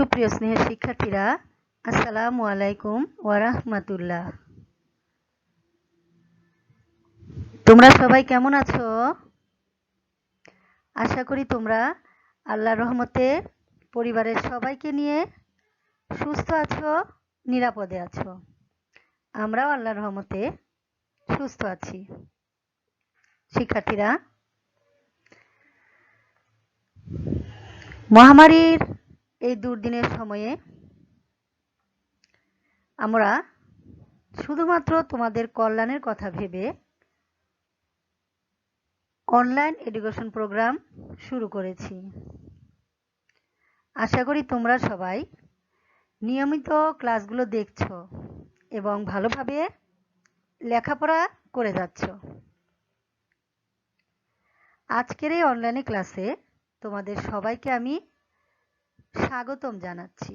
সুপ্রিয় স্নেহের শিক্ষার্থীরা, আসসালামু আলাইকুম ওয়া রাহমাতুল্লাহ। তোমরা সবাই কেমন আছো? আশা করি তোমরা আল্লাহর রহমতে পরিবারের সবাইকে নিয়ে সুস্থ আছো, নিরাপদে আছো। আমরাও আল্লাহর রহমতে সুস্থ আছি। শিক্ষার্থীরা, মহামারীর এই দুর্দিনের সময়ে আমরা শুধুমাত্র তোমাদের কল্যাণের কথা ভেবে অনলাইন এডুকেশন প্রোগ্রাম শুরু করেছি। আশা করি তোমরা সবাই নিয়মিত ক্লাসগুলো দেখছো এবং ভালোভাবে লেখাপড়া করে যাচ্ছ। আজকের এই অনলাইনে ক্লাসে তোমাদের সবাইকে আমি স্বাগতম জানাচ্ছি।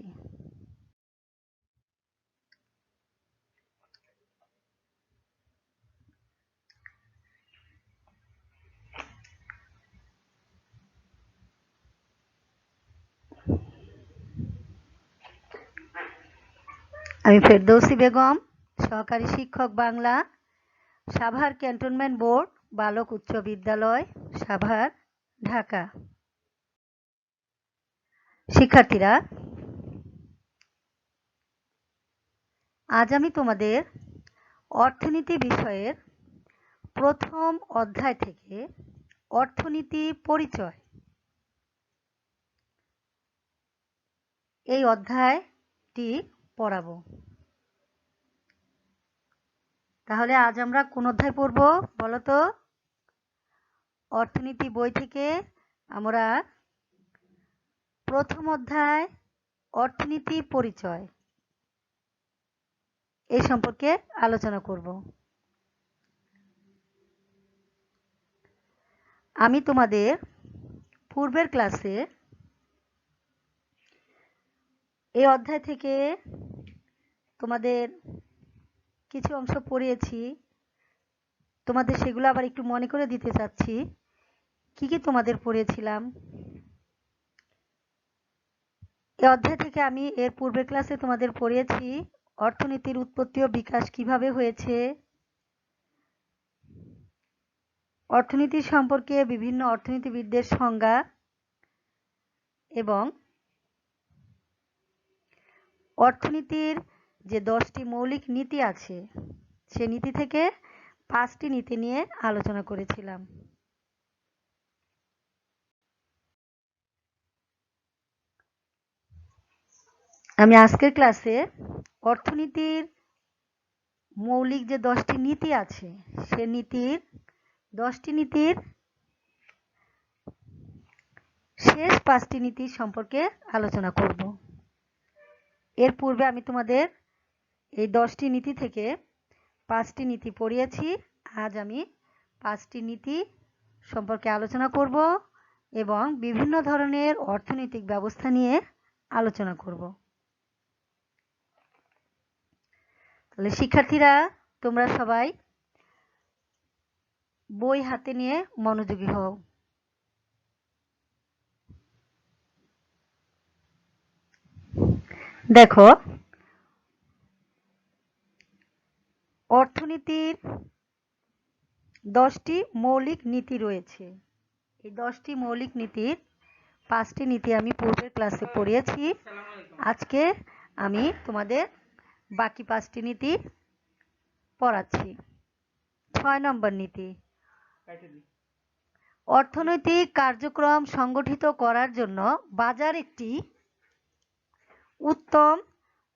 আমি ফেরদৌসী বেগম, সহকারী শিক্ষক বাংলা, সাভার ক্যান্টনমেন্ট বোর্ড বালক উচ্চ বিদ্যালয়, সাভার, ঢাকা। শিক্ষার্থীরা, আজ আমি তোমাদের অর্থনীতি বিষয়ের প্রথম অধ্যায় থেকে অর্থনীতি পরিচয় এই অধ্যায়টি পড়াবো। তাহলে আজ আমরা কোন অধ্যায় পড়ব বলো তো? অর্থনীতি বই থেকে আমরা প্রথম অধ্যায় অর্থনীতি পরিচয় এই সম্পর্কে আলোচনা করব। আমি তোমাদের পূর্বের ক্লাসে এই অধ্যায় থেকে তোমাদের কিছু অংশ পড়িয়েছি। তোমাদের সেগুলো আবার একটু মনে করে দিতে চাচ্ছি কি কি তোমাদের পড়িয়েছিলাম। এই অধ্যায় থেকে আমি এর পূর্বের ক্লাসে তোমাদের পড়িয়েছি অর্থনীতির উৎপত্তি ও বিকাশ কিভাবে হয়েছে, অর্থনীতি সম্পর্কে বিভিন্ন অর্থনীতিবিদদের সংজ্ঞা এবং অর্থনীতির যে 10টি মৌলিক নীতি আছে সে নীতি থেকে 5টি নীতি নিয়ে আলোচনা করেছিলাম। আমি আজকের ক্লাসে অর্থনীতির মৌলিক যে 10টি নীতি আছে সে নীতির 10টি নীতির শেষ 5টি নীতি সম্পর্কে আলোচনা করব। এর পূর্বে আমি তোমাদের এই 10টি নীতি থেকে 5টি নীতি পড়িয়েছি। আজ আমি 5টি নীতি সম্পর্কে আলোচনা করব এবং বিভিন্ন ধরনের অর্থনৈতিক ব্যবস্থা নিয়ে আলোচনা করব। তাহলে শিক্ষার্থীরা, তোমরা সবাই বই হাতে নিয়ে মনোযোগী হও। দেখো, অর্থনীতির 10টি মৌলিক নীতি রয়েছে। এই 10টি মৌলিক নীতির 5টি নীতি আমি পূর্বের ক্লাসে পড়িয়েছি। আজকে আমি তোমাদের বাকি 5টি নীতি পড়াচ্ছি। 6 নম্বর নীতি, অর্থনৈতিক কার্যক্রম সংগঠিত করার জন্য বাজার একটি উত্তম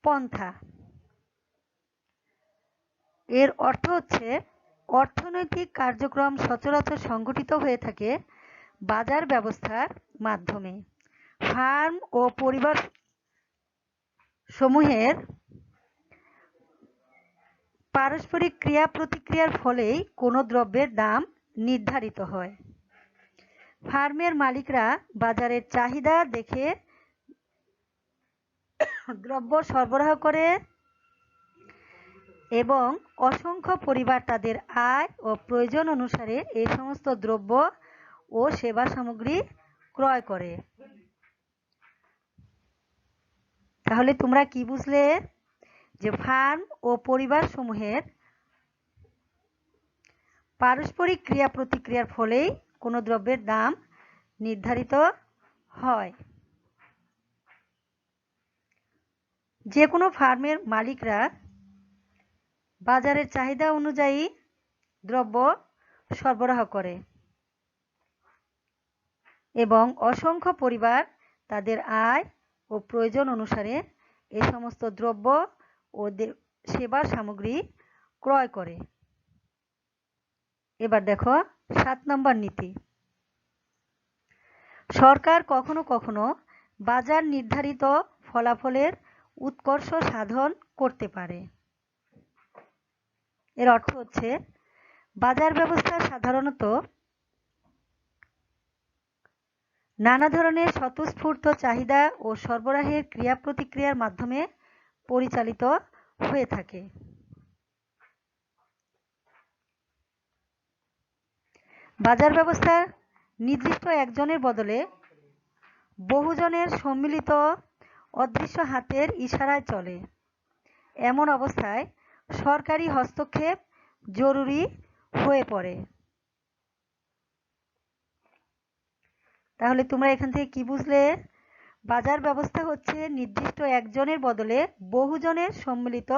পন্থা। এর অর্থ হচ্ছে অর্থনৈতিক কার্যক্রম সচরাচর সংগঠিত হয়ে থাকে বাজার ব্যবস্থার মাধ্যমে। ফার্ম ও পরিবার সমূহের পারস্পরিক ক্রিয়া প্রতিক্রিয়ার ফলেই কোনো দ্রব্যের দাম নির্ধারিত হয়। ফার্মের মালিকরা বাজারের চাহিদা দেখে দ্রব্য সরবরাহ করে এবং অসংখ্য পরিবার তাদের আয় ও প্রয়োজন অনুসারে এই সমস্ত দ্রব্য ও সেবা সামগ্রী ক্রয় করে। তাহলে তোমরা কি বুঝলে? যে ফার্ম ও পরিবার সমূহের পারস্পরিক ক্রিয়া প্রতিক্রিয়ার ফলেই কোনো দ্রব্যের দাম নির্ধারিত হয়। যে কোনো ফার্মের মালিকরা বাজারের চাহিদা অনুযায়ী দ্রব্য সরবরাহ করে এবং অসংখ্য পরিবার তাদের আয় ও প্রয়োজন অনুসারে এই সমস্ত দ্রব্য ও সেবা সামগ্রী ক্রয় করে। এবার দেখো 7 নম্বর নীতি। সরকার কখনো কখনো বাজার নির্ধারিত ফলাফলের উৎকর্ষ সাধন করতে পারে। এর অর্থ হচ্ছে বাজার ব্যবস্থা সাধারণত নানা ধরনের স্বতঃস্ফূর্ত চাহিদা ও সরবরাহের ক্রিয়া প্রতিক্রিয়ার মাধ্যমে পরিচালিত হয়ে থাকে। বাজার ব্যবস্থা নির্দিষ্ট একজনের বদলে বহুজনের সম্মিলিত অদৃশ্য হাতের ইশারায় চলে। এমন অবস্থায় সরকারি হস্তক্ষেপ জরুরি হয়ে পড়ে। তাহলে তোমরা এখান থেকে কি বুঝলে? বাজার ব্যবস্থা হচ্ছে নির্দিষ্ট একজনের বদলে বহুজনের সম্মিলিত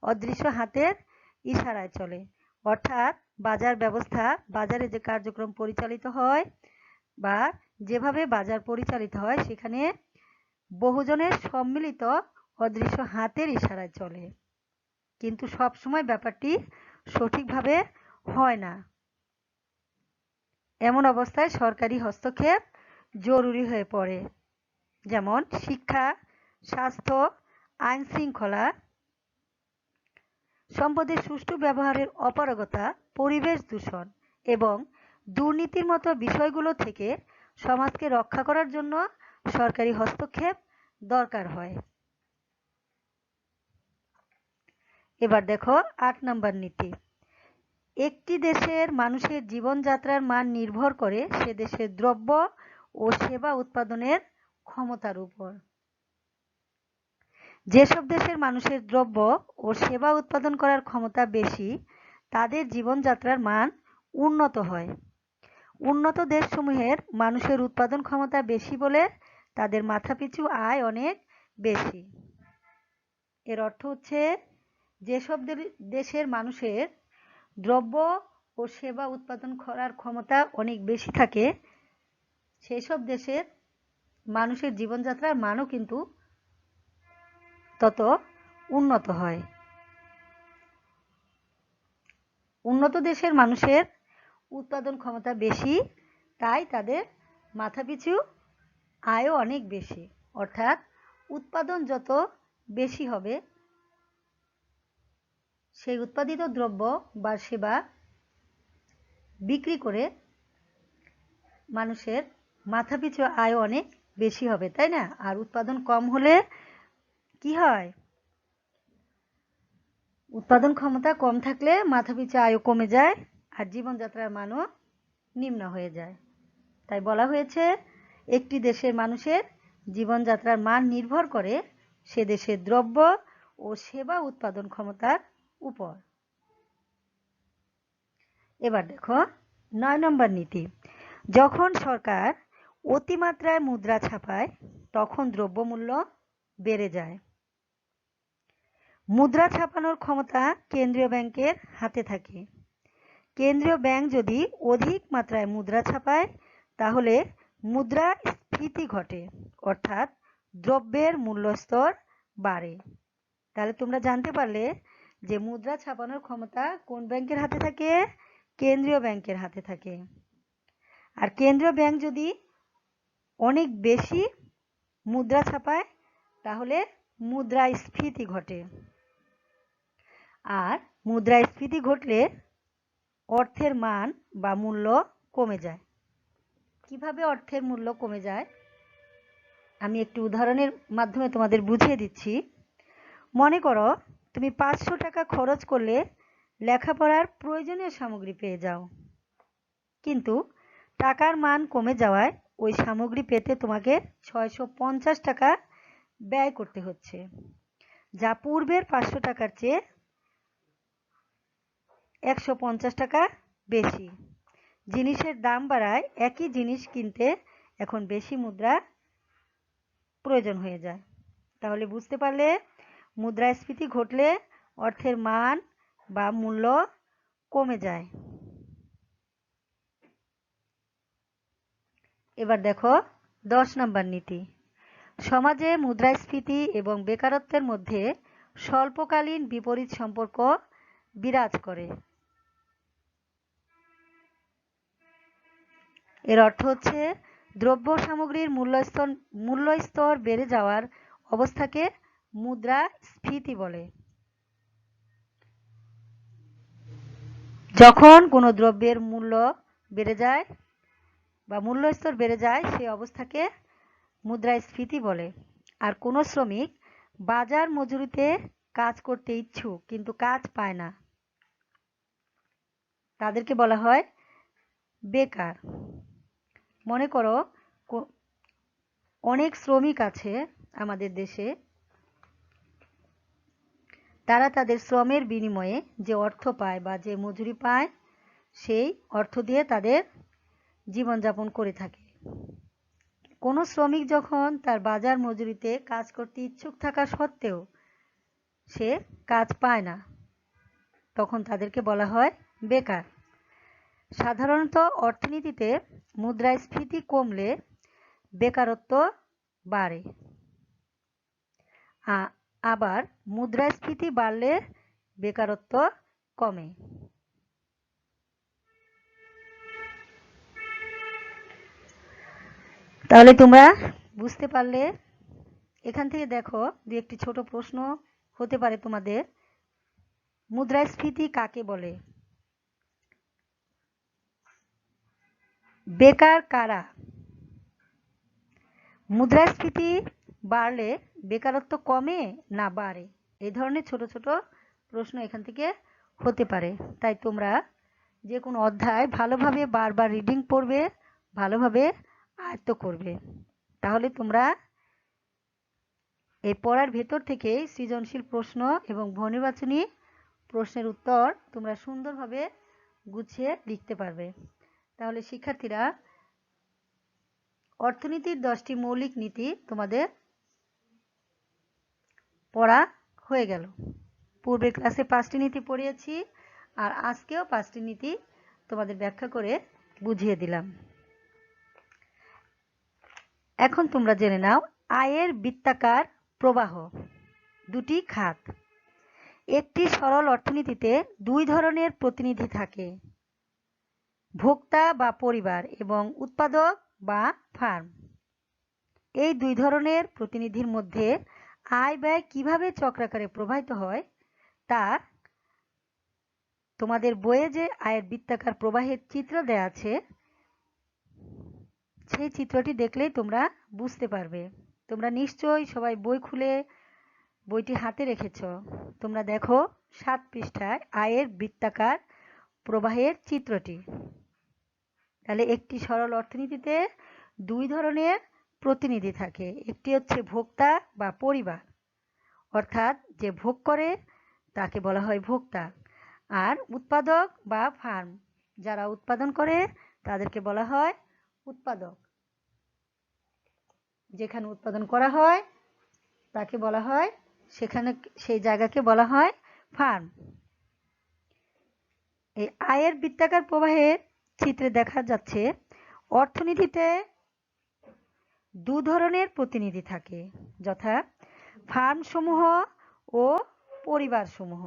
অদৃশ্য হাতের ইশারায় চলে। অর্থাৎ বাজার ব্যবস্থা, বাজারে যে কার্যক্রম পরিচালিত হয় বা যেভাবে বাজার পরিচালিত হয় সেখানে বহুজনের সম্মিলিত অদৃশ্য হাতের ইশারায় চলে, কিন্তু সব সময় ব্যাপারটি সঠিকভাবে হয় না। এমন অবস্থায় সরকারি হস্তক্ষেপ জরুরি হয়ে পড়ে। যেমন শিক্ষা, স্বাস্থ্য, আইন শৃঙ্খলা, সম্পদের সুষ্ঠু ব্যবহারের অপারগতা, পরিবেশ দূষণ এবং দুর্নীতির মতো বিষয়গুলো থেকে সমাজকে রক্ষা করার জন্য সরকারি হস্তক্ষেপ দরকার হয়। এবার দেখো 8 নম্বর নীতি। একটি দেশের মানুষের জীবনযাত্রার মান নির্ভর করে সে দেশের দ্রব্য ও সেবা উৎপাদনের ক্ষমতার উপর। যেসব দেশের মানুষের দ্রব্য ও সেবা উৎপাদন করার ক্ষমতা বেশি তাদের জীবনযাত্রার মান উন্নত হয়। উন্নত দেশসমূহের মানুষের উৎপাদন ক্ষমতা বেশি বলে তাদের মাথাপিছু আয় অনেক বেশি। এর অর্থ হচ্ছে যেসব দেশের মানুষের দ্রব্য ও সেবা উৎপাদন করার ক্ষমতা অনেক বেশি থাকে সেই সব দেশের মানুষের জীবনযাত্রার মানও কিন্তু তত উন্নত হয়। উন্নত দেশের মানুষের উৎপাদন ক্ষমতা বেশি, তাই তাদের মাথাপিছু আয়ও অনেক বেশি। অর্থাৎ উৎপাদন যত বেশি হবে সেই উৎপাদিত দ্রব্য বা সেবা বিক্রি করে মানুষের মাথাপিছু আয় অনেক বেশি হবে, তাই না? আর উৎপাদন কম হলে কি হয়? উৎপাদন ক্ষমতা কম থাকলে মাথাপিছু আয়ও কমে যায় আর জীবনযাত্রার মানও নিম্ন হয়ে যায়। তাই বলা হয়েছে একটি দেশের মানুষের জীবনযাত্রার মান নির্ভর করে সে দেশের দ্রব্য ও সেবা উৎপাদন ক্ষমতার উপর। এবার দেখো 9 নম্বর নীতি। যখন সরকার অতিমাত্রায় মুদ্রা ছাপায় তখন দ্রব্যমূল্য বেড়ে যায়। মুদ্রা ছাপানোর ক্ষমতা কেন্দ্রীয় ব্যাংকের হাতে থাকে। কেন্দ্রীয় ব্যাংক যদি অধিক মাত্রায় মুদ্রা ছাপায় তাহলে মুদ্রাস্ফীতি ঘটে, অর্থাৎ দ্রব্যের মূল্যস্তর বাড়ে। তাহলে তোমরা জানতে পারলে যে মুদ্রা ছাপানোর ক্ষমতা কোন ব্যাংকের হাতে থাকে? কেন্দ্রীয় ব্যাংকের হাতে থাকে। আর কেন্দ্রীয় ব্যাংক যদি অনেক বেশি মুদ্রা ছাপায় তাহলে মুদ্রাস্ফীতি ঘটে। আর মুদ্রাস্ফীতি ঘটলে অর্থের মান বা মূল্য কমে যায়। কিভাবে অর্থের মূল্য কমে যায় আমি একটি উদাহরণের মাধ্যমে তোমাদের বুঝিয়ে দিচ্ছি। মনে করো তুমি 500 টাকা খরচ করলে লেখাপড়ার প্রয়োজনীয় সামগ্রী পেয়ে যাও, কিন্তু টাকার মান কমে যাওয়ায় ওই সামগ্রী পেতে তোমাকে 650 টাকা ব্যয় করতে হচ্ছে, যা পূর্বের 500 টাকার চেয়ে 150 টাকা বেশি। জিনিসের দাম বাড়ায় একই জিনিস কিনতে এখন বেশি মুদ্রা প্রয়োজন হয়ে যায়। তাহলে বুঝতে পারলে মুদ্রাস্ফীতি ঘটলে অর্থের মান বা মূল্য কমে যায়। এবার দেখো 10 নম্বর নীতি। সমাজে মুদ্রাস্ফীতি এবং বেকারত্বের মধ্যে স্বল্পকালীন বিপরীত সম্পর্ক বিরাজ করে। এর অর্থ হচ্ছে দ্রব্য সামগ্রীর মূল্যস্তর বেড়ে যাওয়ার অবস্থাকে মুদ্রাস্ফীতি বলে। যখন কোনো দ্রব্যের মূল্য বেড়ে যায় বা মূল্যস্তর বেড়ে যায় সেই অবস্থাকে মুদ্রাস্ফীতি বলে। আর কোনো শ্রমিক বাজার মজুরিতে কাজ করতে ইচ্ছুক কিন্তু কাজ পায় না, তাদেরকে বলা হয় বেকার। মনে করো অনেক শ্রমিক আছে আমাদের দেশে, তারা তাদের শ্রমের বিনিময়ে যে অর্থ পায় বা যে মজুরি পায় সেই অর্থ দিয়ে তাদের জীবনযাপন করে থাকে। কোনো শ্রমিক যখন তার বাজার মজুরিতে কাজ করতে ইচ্ছুক থাকা সত্ত্বেও সে কাজ পায় না, তখন তাদেরকে বলা হয় বেকার। সাধারণত অর্থনীতিতে মুদ্রাস্ফীতি কমলে বেকারত্ব বাড়ে, আবার মুদ্রাস্ফীতি বাড়লে বেকারত্ব কমে। তাহলে তোমরা বুঝতে পারলে। এখান থেকে দেখো দু একটি ছোট প্রশ্ন হতে পারে তোমাদের। মুদ্রাস্ফীতি কাকে বলে? বেকার কারা? মুদ্রাস্ফীতি বাড়লে বেকারত্ব কমে না বাড়ে? এই ধরনের ছোট ছোট প্রশ্ন এখান থেকে হতে পারে। তাই তোমরা যে কোনো অধ্যায় ভালোভাবে বারবার রিডিং পড়বে, ভালোভাবে আয়ত্ত করবে, তাহলে তোমরা এই পড়ার ভেতর থেকে সৃজনশীল প্রশ্ন এবং ধ্বনিবাচনী প্রশ্নের উত্তর তোমরা সুন্দরভাবে গুছিয়ে লিখতে পারবে। তাহলে শিক্ষার্থীরা, অর্থনীতির 10টি মৌলিক নীতি তোমাদের পড়া হয়ে গেল। পূর্বের ক্লাসে 5টি নীতি পড়িয়েছি, আর আজকেও 5টি নীতি তোমাদের ব্যাখ্যা করে বুঝিয়ে দিলাম। এখন তোমরা জেনে নাও আয়ের বৃত্তাকার প্রবাহ। দুটি খাত। একটি সরল অর্থনীতিতে দুই ধরনের প্রতিনিধি থাকে, ভোক্তা বা পরিবার এবং উৎপাদক বা ফার্ম। এই দুই ধরনের প্রতিনিধির মধ্যে আয় ব্যয় কিভাবে চক্রাকারে প্রবাহিত হয় তা তোমাদের বইয়ে যে আয়ের বৃত্তাকার প্রবাহের চিত্র দেয়া আছে সেই চিত্রটি দেখলেই তোমরা বুঝতে পারবে। তোমরা নিশ্চয়ই সবাই বই খুলে বইটি হাতে রেখেছ। তোমরা দেখো 7 পৃষ্ঠায় আয়ের বৃত্তাকার প্রবাহের চিত্রটি। তাহলে একটি সরল অর্থনীতিতে দুই ধরনের প্রতিনিধি থাকে। একটি হচ্ছে ভোক্তা বা পরিবার, অর্থাৎ যে ভোগ করে তাকে বলা হয় ভোক্তা। আর উৎপাদক বা ফার্ম, যারা উৎপাদন করে তাদেরকে বলা হয় উৎপাদক। যেখানে উৎপাদন করা হয় তাকে বলা হয়, সেখানে সেই জায়গাকে বলা হয় ফার্ম। এই আয়ের বৃত্তাকার প্রবাহের চিত্রে দেখা যাচ্ছে অর্থনীতিতে দু ধরনের প্রতিনিধি থাকে, যথা ফার্ম সমূহ ও পরিবার সমূহ।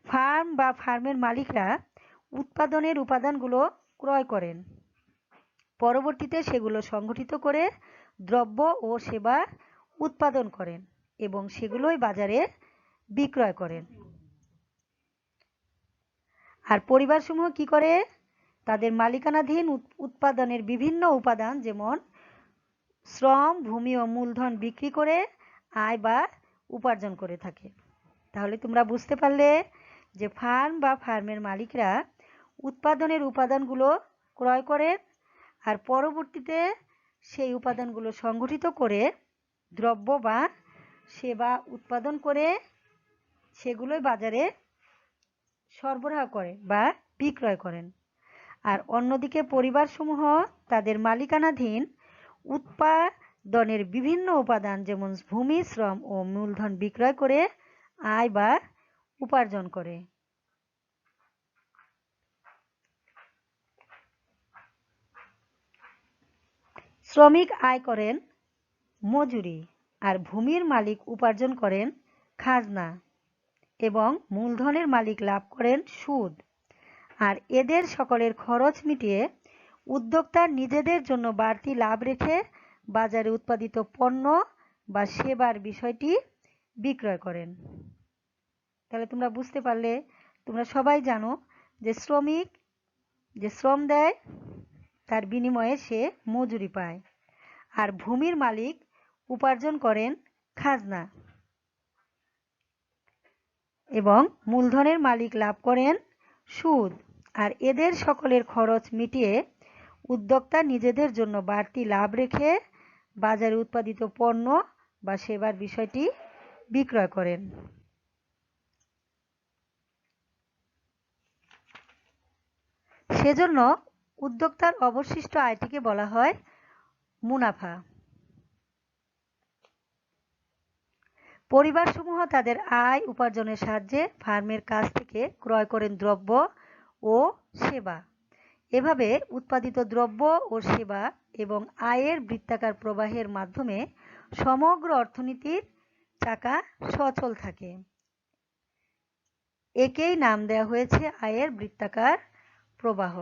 ফার্ম বা ফার্মের মালিকরা উৎপাদনের উপাদানগুলো ক্রয় করেন, পরবর্তীতে সেগুলো সংগঠিত করে দ্রব্য ও সেবা উৎপাদন করেন এবং সেগুলোই বাজারে বিক্রয় করেন। আর পরিবারসমূহ কি করে? তাদের মালিকানাধীন উৎপাদনের বিভিন্ন উপাদান যেমন শ্রম, ভূমি ও মূলধন বিক্রি করে আয় বা উপার্জন করে থাকে। তাহলে তোমরা বুঝতে পারলে যে ফার্ম বা ফার্মের মালিকরা উৎপাদনের উপাদানগুলো ক্রয় করেন আর পরবর্তীতে সেই উপাদানগুলো সংগঠিত করে দ্রব্য বা সেবা উৎপাদন করে সেগুলোই বাজারে সরবরাহ করে বা বিক্রয় করেন। আর অন্যদিকে পরিবারসমূহ তাদের মালিকানাধীন উৎপাদনের বিভিন্ন উপাদান যেমন ভূমি, শ্রম ও মূলধন বিক্রয় করে আয় বা উপার্জন করে। শ্রমিক আয় করেন মজুরি, আর ভূমির মালিক উপার্জন করেন খাজনা এবং মূলধনের মালিক লাভ করেন সুদ। আর এদের সকলের খরচ মিটিয়ে উদ্যোক্তা নিজেদের জন্য বাড়তি লাভ রেখে বাজারে উৎপাদিত পণ্য বা সেবার বিষয়টি বিক্রয় করেন। তাহলে তোমরা বুঝতে পারলে, তোমরা সবাই জানো যে শ্রমিক যে শ্রম দেয় তার বিনিময়ে সে মজুরি পায়, আর ভূমির মালিক উপার্জন করেন খাজনা এবং মূলধনের মালিক লাভ করেন সুদ। আর এদের সকলের খরচ মিটিয়ে উদ্যোক্তা নিজেদের জন্য বাড়তি লাভ রেখে বাজারে উৎপাদিত পণ্য বা সেবার বিষয়টি বিক্রয় করেন। সেজন্য উদ্যোক্তার অবশিষ্ট আয়টিকে বলা হয় মুনাফা। পরিবারসমূহ তাদের আয় উপার্জনের সাহায্যে ফার্মের কাছ থেকে ক্রয় করেন দ্রব্য ও সেবা। এভাবে উৎপাদিত দ্রব্য ও সেবা এবং আয়ের বৃত্তাকার প্রবাহের মাধ্যমে সমগ্র অর্থনীতির চাকা সচল থাকে। একেই নাম দেওয়া হয়েছে আয়ের বৃত্তাকার প্রবাহ।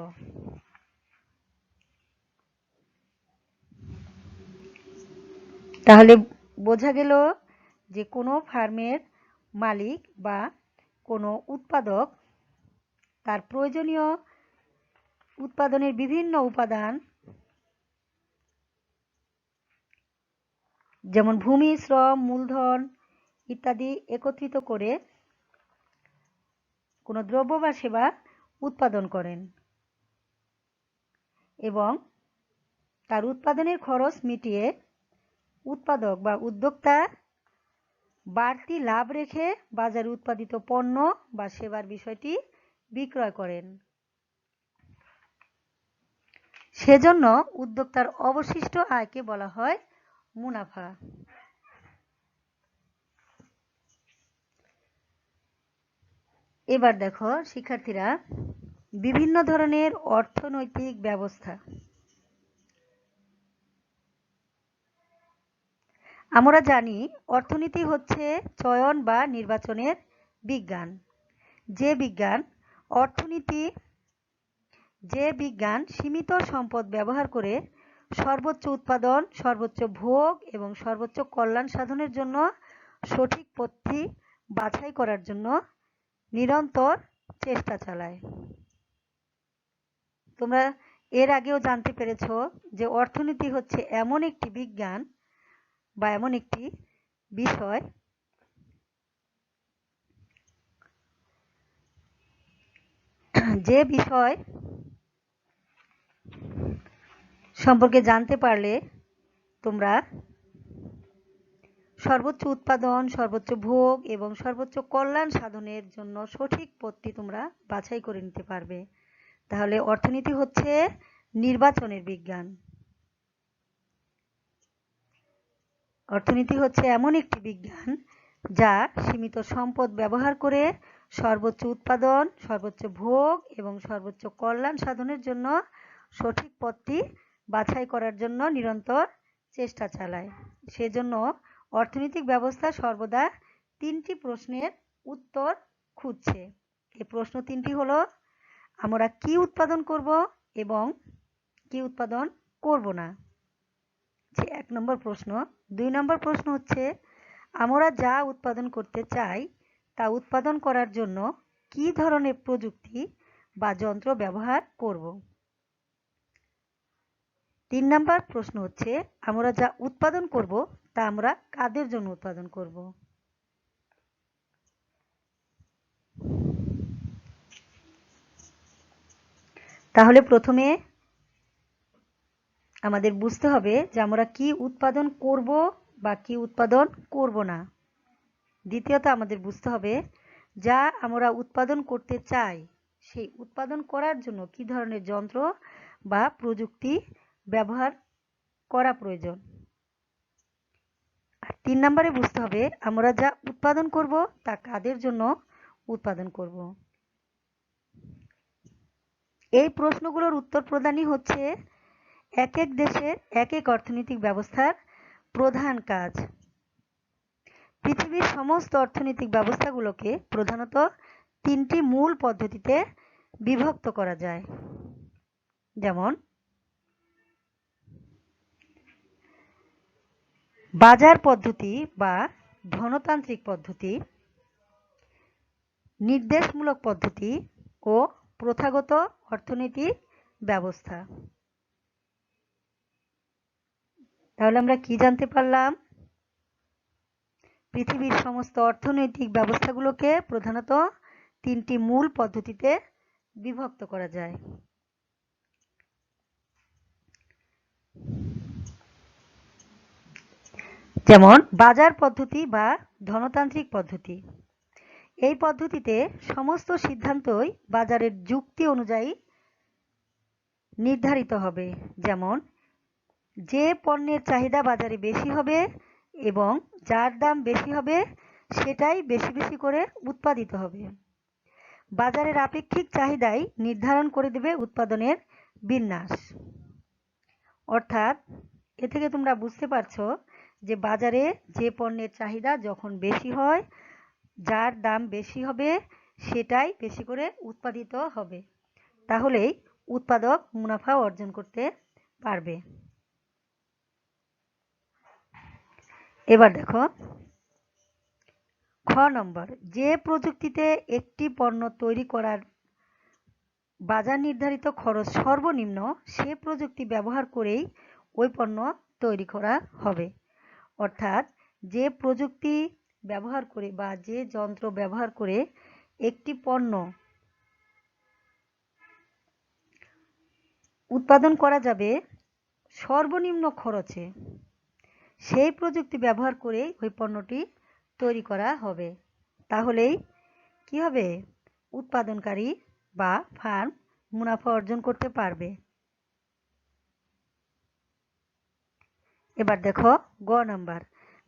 তাহলে বোঝা গেল যে কোনো ফার্মের মালিক বা কোনো উৎপাদক তার প্রয়োজনীয় উৎপাদনের বিভিন্ন উপাদান যেমন ভূমি, শ্রম, মূলধন ইত্যাদি একত্রিত করে কোনো দ্রব্য বা সেবা উৎপাদন করেন এবং তার উৎপাদনের খরচ মিটিয়ে উৎপাদক বা উদ্যোক্তা বাড়তি লাভ রেখে বাজারে উৎপাদিত পণ্য বা সেবার বিষয়টি বিক্রয় করেন। সেজন্য উদ্যোক্তার অবশিষ্ট আয়কে বলা হয় মুনাফা। এবার দেখো শিক্ষার্থীরা, বিভিন্ন ধরনের অর্থনৈতিক ব্যবস্থা। আমরা জানি অর্থনীতি হচ্ছে চয়ন বা নির্বাচনের বিজ্ঞান। যে বিজ্ঞান সীমিত সম্পদ ব্যবহার করে সর্বোচ্চ উৎপাদন, সর্বোচ্চ ভোগ এবং সর্বোচ্চ কল্যাণ সাধনের জন্য সঠিক পদ্ধতি বাছাই করার জন্য নিরন্তর চেষ্টা চালায়। তোমরা এর আগেও জানতে পেরেছো যে অর্থনীতি হচ্ছে এমন একটি বিজ্ঞান বা এমন একটি বিষয় যে বিষয় সম্পর্কে জানতে পারলে তোমরা সর্বোচ্চ উৎপাদন, সর্বোচ্চ ভোগ এবং সর্বোচ্চ কল্যাণ সাধনের জন্য সঠিক পথটি তোমরা বাছাই করে নিতে পারবে। তাহলে অর্থনীতি হচ্ছে নির্বাচনের বিজ্ঞান। অর্থনীতি হচ্ছে এমন একটি বিজ্ঞান যা সীমিত সম্পদ ব্যবহার করে সর্বোচ্চ উৎপাদন, সর্বোচ্চ ভোগ এবং সর্বোচ্চ কল্যাণ সাধনের জন্য সঠিক পথটি বাছাই করার জন্য নিরন্তর চেষ্টা চালায়। সেজন্য অর্থনৈতিক ব্যবস্থা সর্বদা তিনটি প্রশ্নের উত্তর খুঁজছে। এই প্রশ্ন তিনটি হলো, আমরা কি উৎপাদন করব এবং কি উৎপাদন করব না, 1 নম্বর প্রশ্ন। 2 নম্বর প্রশ্ন হচ্ছে, আমরা যা উৎপাদন করতে চাই তা উৎপাদন করার জন্য কি ধরনের প্রযুক্তি বা যন্ত্র ব্যবহার করব। 3 নম্বর প্রশ্ন হচ্ছে, আমরা যা উৎপাদন করব তা আমরা কাদের জন্য উৎপাদন করব। তাহলে প্রথমে আমাদের বুঝতে হবে যে আমরা কি উৎপাদন করব বা কি উৎপাদন করব না। দ্বিতীয়ত আমাদের বুঝতে হবে যা আমরা উৎপাদন করতে চাই সেই উৎপাদন করার জন্য কি ধরনের যন্ত্র বা প্রযুক্তি ব্যবহার করা প্রয়োজন। আর 3 নম্বরে বুঝতে হবে আমরা যা উৎপাদন করব তা কাদের জন্য উৎপাদন করব। এই প্রশ্নগুলোর উত্তর প্রদানই হচ্ছে এক এক দেশের এক এক অর্থনৈতিক ব্যবস্থার প্রধান কাজ। পৃথিবীর সমস্ত অর্থনৈতিক ব্যবস্থাগুলোকে প্রধানত 3টি মূল পদ্ধতিতে বিভক্ত করা যায়। যেমন বাজার পদ্ধতি বা ধনতান্ত্রিক পদ্ধতি, নির্দেশমূলক পদ্ধতি ও প্রথাগত অর্থনৈতিক ব্যবস্থা। তাহলে আমরা কি জানতে পারলাম? পৃথিবীর সমস্ত অর্থনৈতিক ব্যবস্থাগুলোকে প্রধানত 3টি মূল পদ্ধতিতে বিভক্ত করা যায়। যেমন বাজার পদ্ধতি বা ধনতান্ত্রিক পদ্ধতি। এই পদ্ধতিতে সমস্ত সিদ্ধান্তই বাজারের যুক্তি অনুযায়ী নির্ধারিত হবে। যেমন যে পণ্যের চাহিদা বাজারে বেশি হবে এবং যার দাম বেশি হবে সেটাই বেশি বেশি করে উৎপাদিত হবে। বাজারের আপেক্ষিক চাহিদাই নির্ধারণ করে দেবে উৎপাদনের বিন্যাস। অর্থাৎ এ থেকে তোমরা বুঝতে পারছো যে বাজারে যে পণ্যের চাহিদা যখন বেশি হয়, যার দাম বেশি হবে সেটাই বেশি করে উৎপাদিত হবে। তাহলেই উৎপাদক মুনাফা অর্জন করতে পারবে। এবার দেখো খ নম্বর, যে প্রযুক্তিতে একটি পণ্য তৈরি করার বাজার নির্ধারিত খরচ সর্বনিম্ন সে প্রযুক্তি ব্যবহার করেই ওই পণ্য তৈরি করা হবে। অর্থাৎ যে প্রযুক্তি ব্যবহার করে বা যে যন্ত্র ব্যবহার করে একটি পণ্য উৎপাদন করা যাবে সর্বনিম্ন খরচে, সেই প্রযুক্তি ব্যবহার করে ওই পণ্যটি তৈরি করা হবে। তাহলেই কি হবে? উৎপাদনকারী বা ফার্ম মুনাফা অর্জন করতে পারবে। এবার দেখো গ নাম্বার,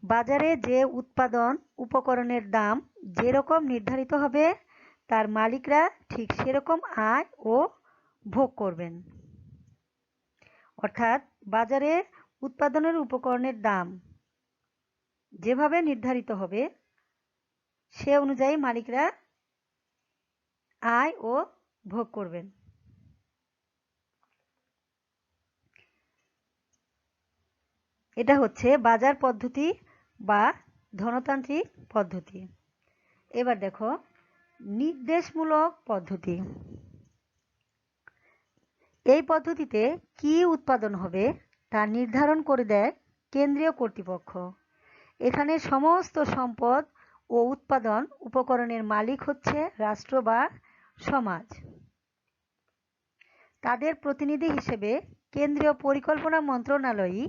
বাজারে যে উৎপাদন উপকরণের দাম যেরকম নির্ধারিত হবে তার মালিকরা ঠিক সেরকম আয় ও ভোগ করবেন। অর্থাৎ বাজারে উৎপাদনের উপকরণের দাম যেভাবে নির্ধারিত হবে সে অনুযায়ী মালিকরা আয় ও ভোগ করবেন। এটা হচ্ছে বাজার পদ্ধতি বা ধনতান্ত্রিক পদ্ধতি। এবার দেখো নির্দেশমূলক পদ্ধতি। এই পদ্ধতিতে কি উৎপাদন হবে তা নির্ধারণ করে দেয় কেন্দ্রীয় কর্তৃপক্ষ। এখানে সমস্ত সম্পদ ও উৎপাদন উপকরণের মালিক হচ্ছে রাষ্ট্র বা সমাজ। তাদের প্রতিনিধি হিসেবে কেন্দ্রীয় পরিকল্পনা মন্ত্রণালয়ই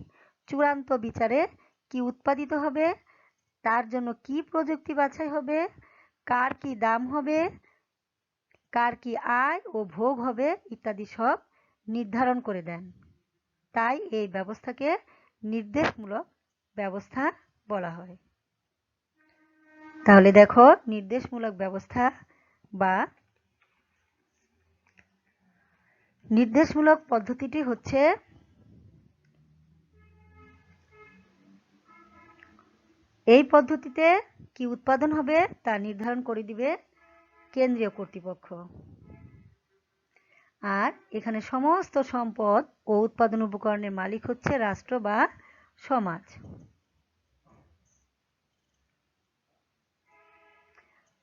চূড়ান্ত বিচারে কি উৎপাদিত হবে, তার জন্য কি প্রযুক্তি বাছাই হবে, কার কি দাম হবে, কার কি আয় ও ভোগ হবে ইত্যাদি সব নির্ধারণ করে দেন। তাই এই ব্যবস্থাকে নির্দেশমূলক ব্যবস্থা বলা হয়। তাহলে দেখো নির্দেশমূলক ব্যবস্থা বা নির্দেশমূলক পদ্ধতিটি হচ্ছে এই পদ্ধতিতে কি উৎপাদন হবে তা নির্ধারণ করে দিবে কেন্দ্রীয় কর্তৃপক্ষ। আর এখানে সমস্ত সম্পদ ও উৎপাদন উপকরণের মালিক হচ্ছে রাষ্ট্র বা সমাজ।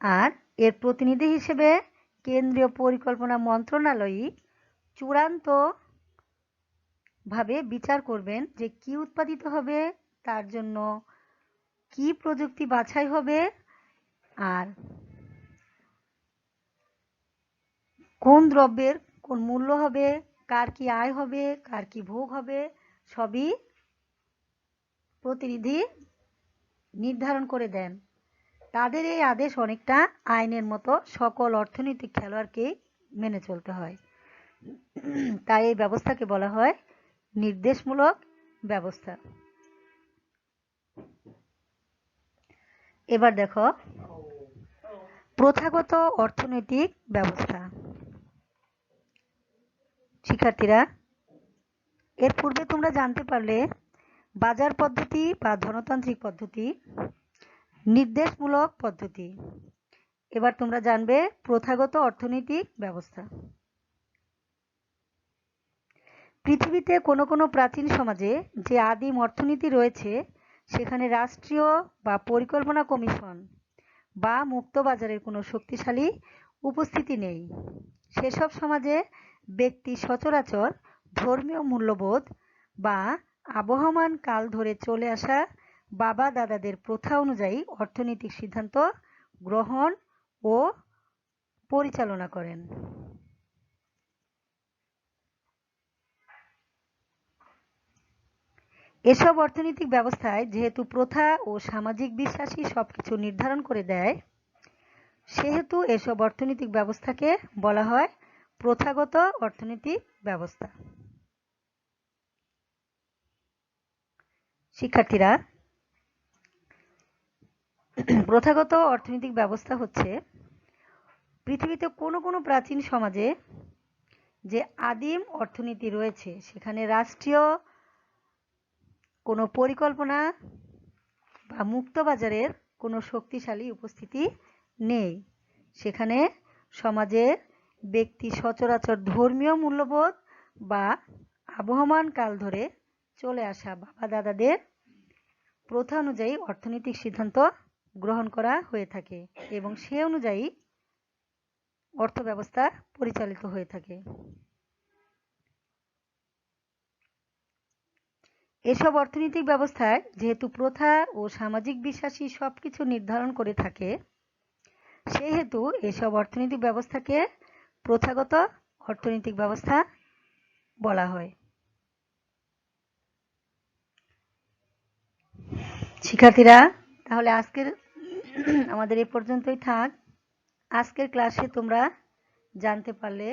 আর এর প্রতিনিধি হিসেবে কেন্দ্রীয় পরিকল্পনা মন্ত্রণালয়ই চূড়ান্ত ভাবে বিচার করবেন যে কি উৎপাদিত হবে, তার জন্য কি প্রযুক্তি বাছাই হবে, আর কোন দ্রব্যের কোন মূল্য হবে, কার কি আয় হবে, কার কি ভোগ হবে, সবই প্রতিনিধি নির্ধারণ করে দেন। তাদের এই আদেশ অনেকটা আইনের মতো সকল অর্থনৈতিক খেলোয়াড়কেই মেনে চলতে হয়। তাই এই ব্যবস্থাকে বলা হয় নির্দেশমূলক ব্যবস্থা। এবার দেখো প্রথাগত অর্থনৈতিক ব্যবস্থা। শিক্ষার্থীরা, এর পূর্বে তোমরা জানতে পারলে বাজার পদ্ধতি বা ধনতান্ত্রিক পদ্ধতি, নির্দেশমূলক পদ্ধতি। এবার তোমরা জানবে প্রথাগত অর্থনৈতিক ব্যবস্থা। পৃথিবীতে কোনো কোনো প্রাচীন সমাজে যে আদিম অর্থনীতি রয়েছে সেখানে রাষ্ট্রীয় বা পরিকল্পনা কমিশন বা মুক্ত বাজারের কোনো শক্তিশালী উপস্থিতি নেই। সেসব সমাজে ব্যক্তি সচরাচর ধর্মীয় মূল্যবোধ বা আবহমান কাল ধরে চলে আসা বাবা দাদাদের প্রথা অনুযায়ী অর্থনৈতিক সিদ্ধান্ত গ্রহণ ও পরিচালনা করেন। এসব অর্থনৈতিক ব্যবস্থায় যেহেতু প্রথা ও সামাজিক বিশ্বাসই সবকিছু নির্ধারণ করে দেয়, সেহেতু এসব অর্থনৈতিক ব্যবস্থাকে বলা হয় প্রথাগত অর্থনৈতিক ব্যবস্থা। শিক্ষার্থীরা, প্রথাগত অর্থনৈতিক ব্যবস্থা হচ্ছে পৃথিবীতে কোনো কোনো প্রাচীন সমাজে যে আদিম অর্থনীতি রয়েছে সেখানে রাষ্ট্রীয় কোনো পরিকল্পনা বা মুক্ত বাজারের কোনো শক্তিশালী উপস্থিতি নেই। সেখানে সমাজের ব্যক্তি সচরাচর ধর্মীয় মূল্যবোধ বা আবহমান কাল ধরে চলে আসা বাবা দাদাদের প্রথা অনুযায়ী অর্থনৈতিক সিদ্ধান্ত গ্রহণ করা হয়ে থাকে এবং সে অনুযায়ী অর্থব্যবস্থা পরিচালিত হয়ে থাকে। এসব অর্থনৈতিক ব্যবস্থায় যেহেতু প্রথা ও সামাজিক বিশ্বাসই সবকিছু নির্ধারণ করে থাকে, সেহেতু এসব অর্থনৈতিক ব্যবস্থাকে প্রথাগত অর্থনৈতিক ব্যবস্থা বলা হয়। শিক্ষার্থীরা, তাহলে আজকের আমাদের এ পর্যন্তই থাক। আজকের ক্লাসে তোমরা জানতে পারলে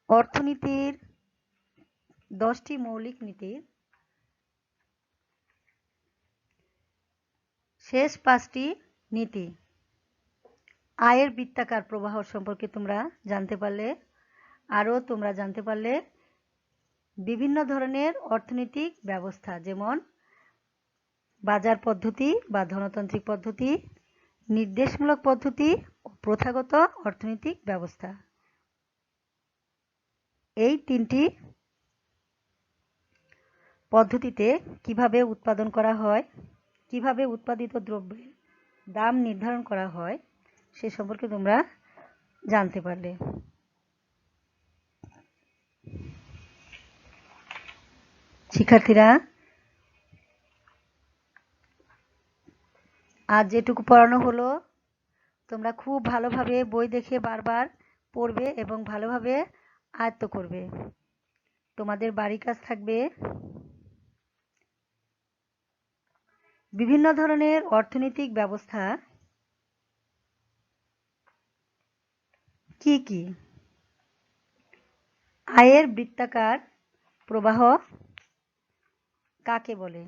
অর্থনীতির 10টি মৌলিক নীতির শেষ 5টি নীতি। আয়ের বৃত্তাকার প্রবাহ সম্পর্কে তোমরা জানতে পারলে। আরও তোমরা জানতে পারলে বিভিন্ন ধরনের অর্থনৈতিক ব্যবস্থা, যেমন বাজার পদ্ধতি বা ধনতান্ত্রিক পদ্ধতি, নির্দেশমূলক পদ্ধতি ও প্রথাগত অর্থনৈতিক ব্যবস্থা। এই 3টি পদ্ধতিতে কিভাবে উৎপাদন করা হয়, কিভাবে উৎপাদিত দ্রব্যের দাম নির্ধারণ করা হয় সে সম্পর্কে তোমরা জানতে পারলে। শিক্ষার্থীরা, আজ যেটুকু পড়ানো হলো তোমরা খুব ভালোভাবে বই দেখে বারবার পড়বে এবং ভালোভাবে আয়ত্ত করবে। তোমাদের বাড়ি কাজ থাকবে বিভিন্ন ধরনের অর্থনৈতিক ব্যবস্থা কি কি, আয়ের বৃত্তাকার প্রবাহ কাকে বলে,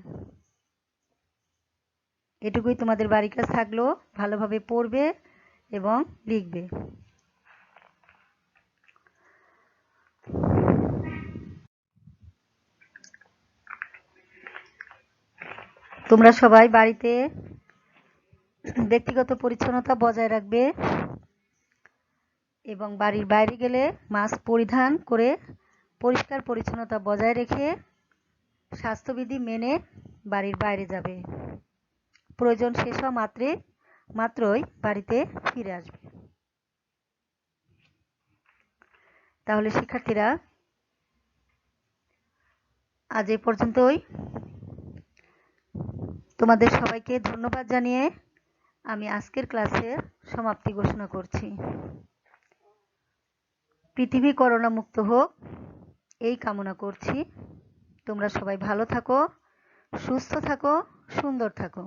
এটুকুই তোমাদের বাড়ির কাজ থাকলো। ভালোভাবে পড়বে এবং লিখবে। তোমরা সবাই বাড়িতে ব্যক্তিগত পরিচ্ছন্নতা বজায় রাখবে এবং বাড়ির বাইরে গেলে মাস্ক পরিধান করে পরিষ্কার পরিচ্ছন্নতা বজায় রেখে স্বাস্থ্যবিধি মেনে বাড়ির বাইরে যাবে। প্রয়োজন শেষ হওয়া মাত্রই বাড়িতে ফিরে আসবে। তাহলে শিক্ষার্থীরা, আজ এই পর্যন্তই। তোমাদের সবাইকে ধন্যবাদ জানিয়ে আমি আজকের ক্লাসের সমাপ্তি ঘোষণা করছি। পৃথিবী করোনা মুক্ত হোক এই কামনা করছি। তোমরা সবাই ভালো থাকো, সুস্থ থাকো, সুন্দর থাকো।